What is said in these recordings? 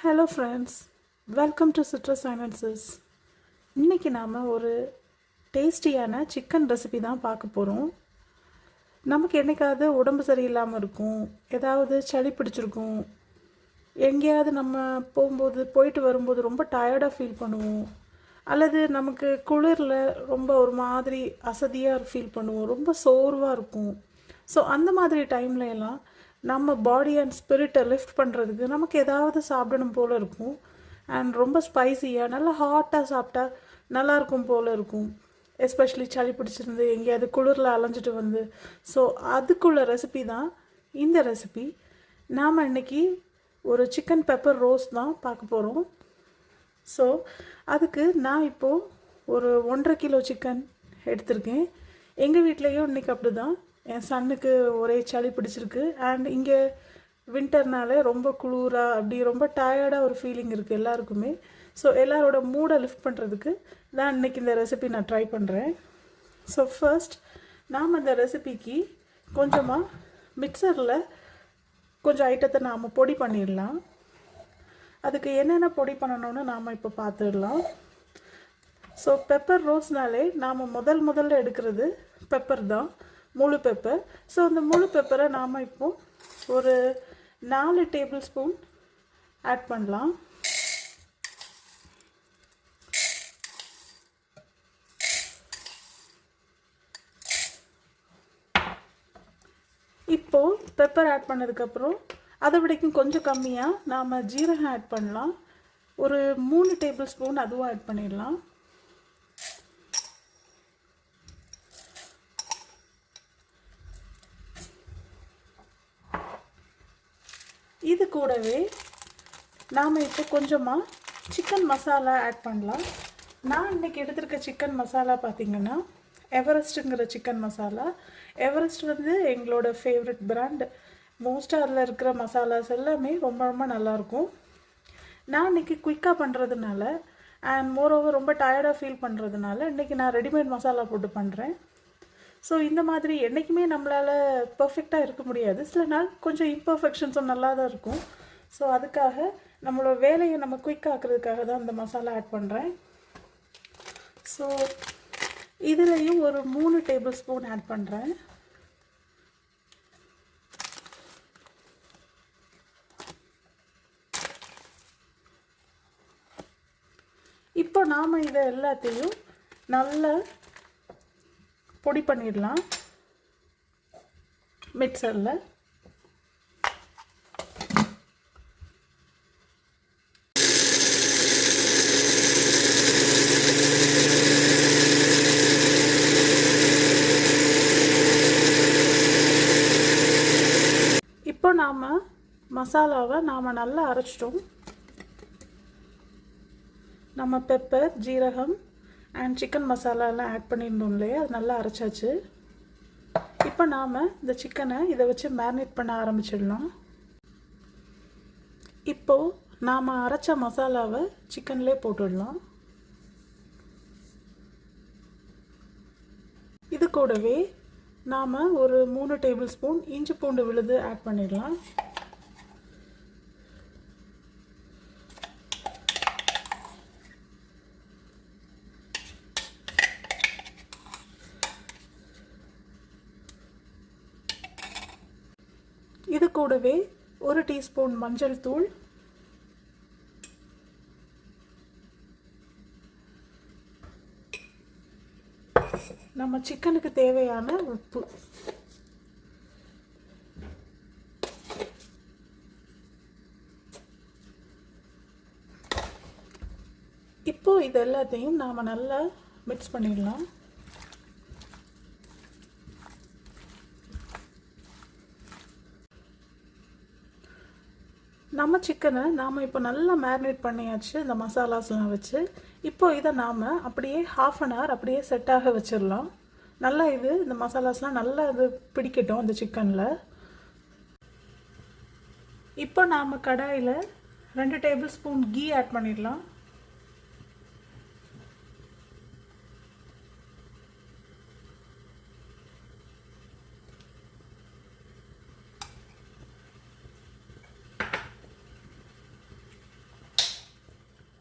Hello friends, welcome to citrus silencers. இன்றைக்கி நாம் ஒரு டேஸ்டியான சிக்கன் ரெசிபி தான் பார்க்க போகிறோம். நமக்கு என்றைக்காவது உடம்பு சரியில்லாமல் இருக்கும், ஏதாவது சளி பிடிச்சிருக்கும், எங்கேயாவது நம்ம போயிட்டு வரும்போது ரொம்ப டயர்டாக ஃபீல் பண்ணுவோம், அல்லது நமக்கு குளிரில் ரொம்ப ஒரு மாதிரி அசதியாக ஃபீல் பண்ணுவோம், ரொம்ப சோர்வாக இருக்கும். ஸோ அந்த மாதிரி டைம்ல எல்லாம் நம்ம பாடி அண்ட் ஸ்பிரிட்டை லிஃப்ட் பண்ணுறதுக்கு நமக்கு ஏதாவது சாப்பிடணும் போல் இருக்கும். அண்ட் ரொம்ப ஸ்பைசியாக நல்லா ஹாட்டாக சாப்பிட்டா நல்லாயிருக்கும் போல் இருக்கும். எஸ்பெஷலி சளி பிடிச்சிருந்து எங்கேயாவது குளிரில் அலைஞ்சிட்டு வந்து. ஸோ அதுக்குள்ள ரெசிபி தான் இந்த ரெசிபி. நாம் இன்றைக்கி ஒரு சிக்கன் பெப்பர் ரோஸ்ட் தான் பார்க்க போகிறோம். ஸோ அதுக்கு நான் இப்போது ஒரு 1.5 கிலோ சிக்கன் எடுத்திருக்கேன். எங்கள் வீட்லேயும் இன்றைக்கி அப்படி தான். என் சன்னுக்கு ஒரே சளி பிடிச்சிருக்கு. அண்ட் இங்கே வின்டர்னாலே ரொம்ப குளிராக அப்படி ரொம்ப டயர்டாக ஒரு ஃபீலிங் இருக்குது எல்லாருக்குமே. ஸோ எல்லாரோட மூடை லிஃப்ட் பண்ணுறதுக்கு தான் இன்றைக்கி இந்த ரெசிபி நான் ட்ரை பண்ணுறேன். ஸோ ஃபர்ஸ்ட் நாம் இந்த ரெசிபிக்கு கொஞ்சமாக மிக்சரில் கொஞ்சம் ஐட்டத்தை நாம் பொடி பண்ணிடலாம். அதுக்கு என்னென்ன பொடி பண்ணணும்னு நாம் இப்போ பார்த்துடலாம். ஸோ பெப்பர் ரோஸ்னாலே நாம் முதல்ல எடுக்கிறது பெப்பர் தான், முழு பெப்பர். ஸோ அந்த முழு பெப்பரை நாம் இப்போ ஒரு 4 டேபிள் ஸ்பூன் ஆட் பண்ணலாம். இப்போது பெப்பர் ஆட் பண்ணதுக்கப்புறம் அதை விடைக்கும் கொஞ்சம் கம்மியாக நாம் ஜீரகம் ஆட் பண்ணலாம். ஒரு 3 டேபிள் ஸ்பூன் அதுவும் ஆட் பண்ணிடலாம். இது கூடவே நாம் இப்போ கொஞ்சமாக சிக்கன் மசாலா ஆட் பண்ணலாம். நான் இன்றைக்கி எடுத்திருக்க சிக்கன் மசாலா பார்த்திங்கன்னா எவரெஸ்ட்டுங்கிற சிக்கன் மசாலா. எவரெஸ்ட் வந்து எங்களோட ஃபேவரட் பிராண்ட். மோஸ்ட்டாக அதில் இருக்கிற மசாலாஸ் எல்லாமே ரொம்ப ரொம்ப நல்லாயிருக்கும். நான் இன்றைக்கி குயிக்காக பண்ணுறதுனால அண்ட் மோரோவர் ரொம்ப டயர்டாக ஃபீல் பண்ணுறதுனால இன்றைக்கி நான் ரெடிமேட் மசாலா போட்டு பண்ணுறேன். ஸோ இந்த மாதிரி என்றைக்குமே நம்மளால் பர்ஃபெக்டாக இருக்க முடியாது. சில நாள் கொஞ்சம் இம்பர்ஃபெக்ஷன்ஸும் நல்லா தான் இருக்கும். ஸோ அதுக்காக நம்மளோட வேலையை நம்ம குயிக்காக ஆக்குறதுக்காக தான் இந்த மசாலா ஆட் பண்ணுறேன். ஸோ இதுலேயும் ஒரு 3 டேபிள் ஸ்பூன் ஆட் பண்ணுறேன். இப்போ நாம் இதை எல்லாத்தையும் நல்லா பொடி பண்ணிடலாம் மிக்சரில். இப்போ நாம் மசாலாவை நல்லா அரைச்சிட்டோம். நம்ம பெப்பர், ஜீரகம் அண்ட் சிக்கன் மசாலாலாம் ஆட் பண்ணியிருந்தோம் இல்லையா, அது நல்லா அரைச்சாச்சு. இப்போ நாம் இந்த சிக்கனை இதை வச்சு மேரினேட் பண்ண ஆரம்பிச்சிடலாம். இப்போது நாம் அரைச்ச மசாலாவை சிக்கன்லேயே போட்டுடலாம். இது கூடவே நாம் ஒரு 3 டேபிள் ஸ்பூன் இஞ்சி பூண்டு விழுது ஆட் பண்ணிடலாம். இது கூடவே 1 டீஸ்பூன் மஞ்சள் தூள், நம்ம சிக்கனுக்கு தேவையான உப்பு. இப்போ இது எல்லாத்தையும் நாம் நல்லா மிக்ஸ் பண்ணிடலாம். நம்ம சிக்கனை நாம் இப்போ நல்லா மேரினேட் பண்ணியாச்சு இந்த மசாலாஸ்லாம் வச்சு. இப்போ இதை நாம் அப்படியே 1/2 அன் ஹவர் அப்படியே செட்டாக வச்சிடலாம். நல்லா இந்த மசாலாஸ்லாம் நல்லா பிடிக்கட்டும் அந்த சிக்கனில். இப்போ நாம் கடாயில் 2 டேபிள் ஸ்பூன் கீ ஆட் பண்ணிடலாம்.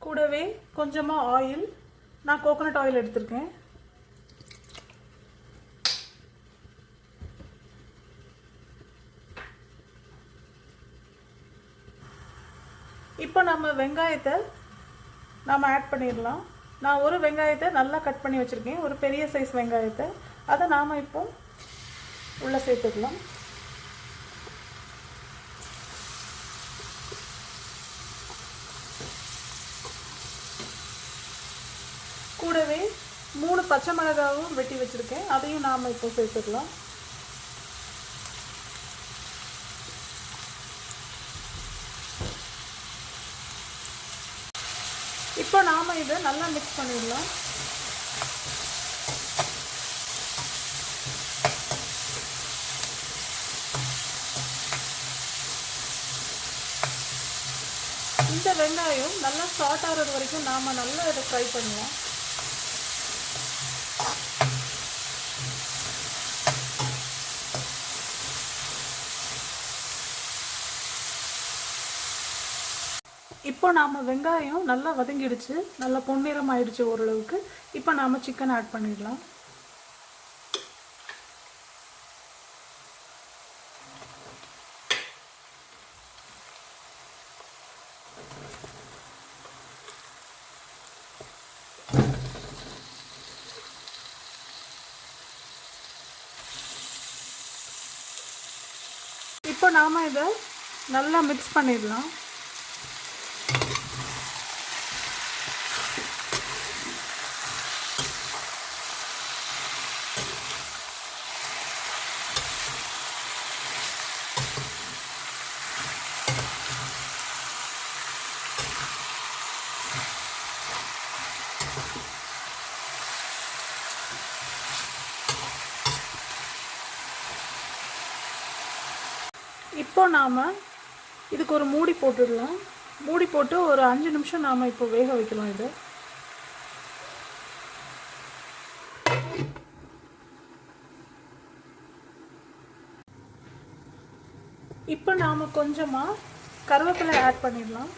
கூடவே கொஞ்சமாக ஆயில், நான் கோகோனட் ஆயில் எடுத்திருக்கேன். இப்போ நம்ம வெங்காயத்தை நாம் ஆட் பண்ணிடலாம். நான் ஒரு வெங்காயத்தை நல்லா கட் பண்ணி வச்சுருக்கேன், ஒரு பெரிய சைஸ் வெங்காயத்தை. அதை நாம் இப்போ உள்ளே சேர்த்துக்கலாம். கூடவே 3 பச்சை மிளகாவும் வெட்டி வச்சுருக்கேன், அதையும் நாம் இப்போ சேர்த்துக்கலாம். இப்போ நாம் இதை நல்லா மிக்ஸ் பண்ணிடலாம். இந்த வெங்காயம் நல்லா சாட் ஆகிறது வரைக்கும் நாம் நல்லா இதை ஃப்ரை பண்ணலாம். இப்போ நாம் வெங்காயம் நல்லா வதங்கிடுச்சு, நல்லா பொன்னிறம் ஆயிடுச்சு ஓரளவுக்கு. இப்போ நாம் சிக்கன் ஆட் பண்ணிடலாம். இப்போ நாம் இதை நல்லா மிக்ஸ் பண்ணிடலாம். இப்போ நாம் இதுக்கு ஒரு மூடி போட்டுடலாம். மூடி போட்டு ஒரு 5 நிமிஷம் நாம் இப்போ வேக வைக்கலாம். இது இப்போ நாம் கொஞ்சமாக கருவேப்பிலை ஆட் பண்ணிடலாம்.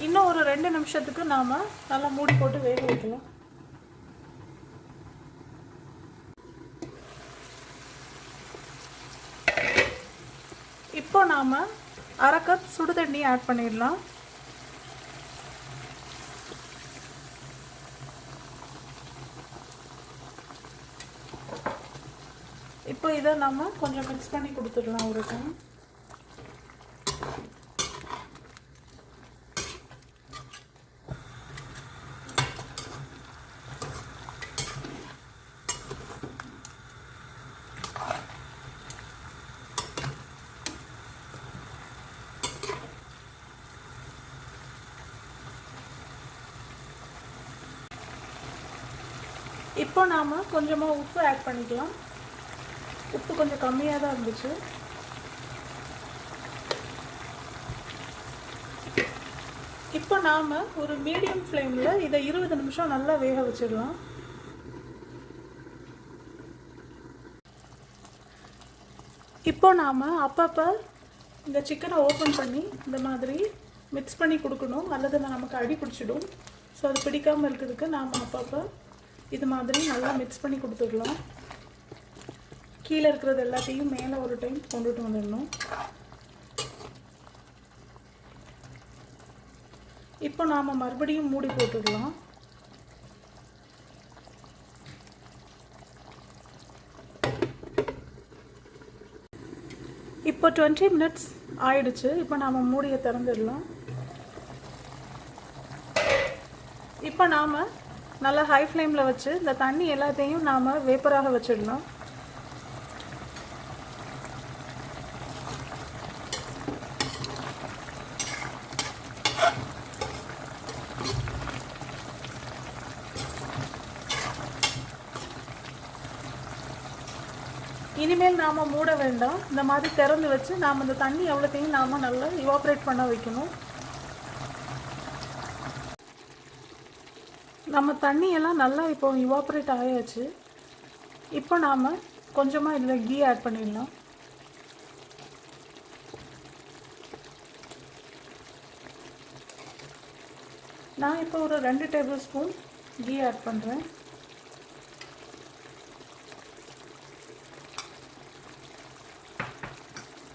இன்னும் ஒரு 2 நிமிஷத்துக்கு நாம் நல்லா மூடி போட்டு வேக வைக்கலாம். இப்போ நாம் 1/2 கப் சுடு தண்ணி ஆட் பண்ணிடலாம். இப்போ இதை நம்ம கொஞ்சம் மிக்ஸ் பண்ணி கொடுத்துடலாம் ஒரு டைம். இப்போ நாம் கொஞ்சமாக உப்பு ஆட் பண்ணிக்கலாம். உப்பு கொஞ்சம் கம்மியாக தான் இருந்துச்சு. இப்போ நாம் ஒரு மீடியம் ஃப்ளேமில் இதை 20 நிமிஷம் நல்லா வேக வச்சிடலாம். இப்போ நாம் அப்பப்போ இந்த சிக்கனை ஓப்பன் பண்ணி இந்த மாதிரி மிக்ஸ் பண்ணி கொடுக்கணும், அல்லது நமக்கு அடி பிடிச்சிடும். ஸோ அது பிடிக்காமல் இருக்கிறதுக்கு நாம் அப்பப்போ இது மாதிரி நல்லா மிக்ஸ் பண்ணி கொடுத்துடலாம். கீழே இருக்கிறது எல்லாத்தையும் மேலே ஒரு டைம் கொண்டுட்டு வந்துடணும். இப்போ நாம் மறுபடியும் மூடி போட்டுடலாம். இப்போ 20 மினிட்ஸ் ஆயிடுச்சு. இப்போ நாம் மூடியை திறந்துடலாம். இப்போ நாம் நல்லா ஹை ஃப்ளேமில் வச்சு இந்த தண்ணி எல்லாத்தையும் நாம் வேப்பராக வச்சிடலாம். இனிமேல் நாம் மூட வேண்டாம். இந்த மாதிரி திறந்து வச்சு நாம் இந்த தண்ணி எவ்வளோத்தையும் நாம் நல்லா இவாப்ரேட் பண்ண வைக்கணும். நம்ம தண்ணியெல்லாம் நல்லா இப்போ இவாப்ரேட் ஆயாச்சு. இப்போ நாம் கொஞ்சமாக இதில் கீ ஆட் பண்ணிடலாம். நான் இப்போ ஒரு 2 டேபிள் ஸ்பூன் கீ ஆட் பண்ணுறேன்.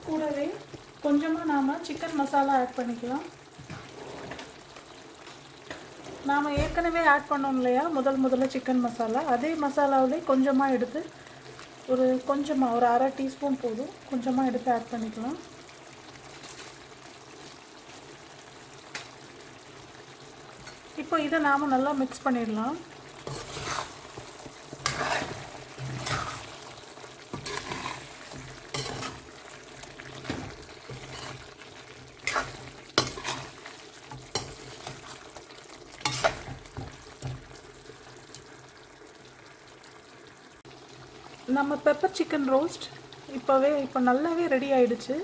கூடவே கொஞ்சமாக நாம் சிக்கன் மசாலா ஆட் பண்ணிக்கலாம். நாம் ஏற்கனவே ஆட் பண்ணோம் இல்லையா முதல்ல சிக்கன் மசாலா, அதே மசாலாவிலே கொஞ்சமாக எடுத்து ஒரு அரை டீஸ்பூன் போதும், கொஞ்சமாக எடுத்து ஆட் பண்ணிக்கலாம். இப்போ இதை நாம் நல்லா மிக்ஸ் பண்ணிடலாம். நம்ம பெப்பர் சிக்கன் ரோஸ்ட் இப்போ நல்லாவே ரெடி ஆகிடுச்சு.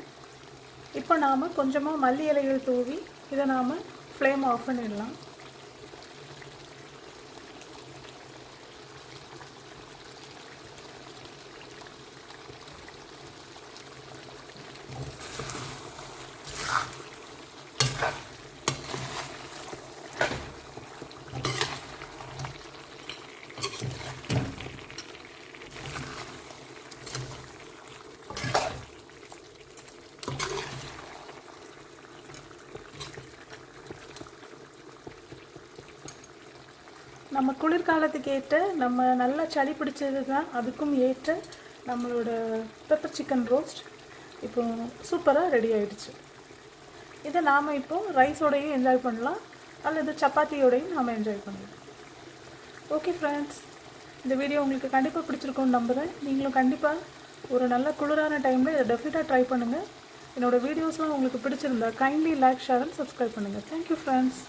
இப்போ நாம் கொஞ்சமாக மல்லி இலைகள் தூவி இதை நாம் ஃப்ளேம் ஆஃப் பண்ணிடலாம். நம்ம குளிர்காலத்துக்கு ஏற்ற, நம்ம நல்லா சளி பிடிச்சது தான் அதுக்கும் ஏற்ற நம்மளோட பெப்பர் சிக்கன் ரோஸ்ட் இப்போ சூப்பராக ரெடி ஆகிடுச்சு. இதை நாம் இப்போது ரைஸோடையும் என்ஜாய் பண்ணலாம், அல்லது சப்பாத்தியோடையும் நாம் என்ஜாய் பண்ணலாம். ஓகே ஃப்ரெண்ட்ஸ், இந்த வீடியோ உங்களுக்கு கண்டிப்பாக பிடிச்சிருக்கும்னு நம்புகிறேன். நீங்களும் கண்டிப்பாக ஒரு நல்ல குளிரான டைமில் இதை டெஃபினட்டாக ட்ரை பண்ணுங்கள். என்னோடய வீடியோஸ்லாம் உங்களுக்கு பிடிச்சிருந்தா kindly like, share and subscribe பண்ணுங்கள். Thank you friends.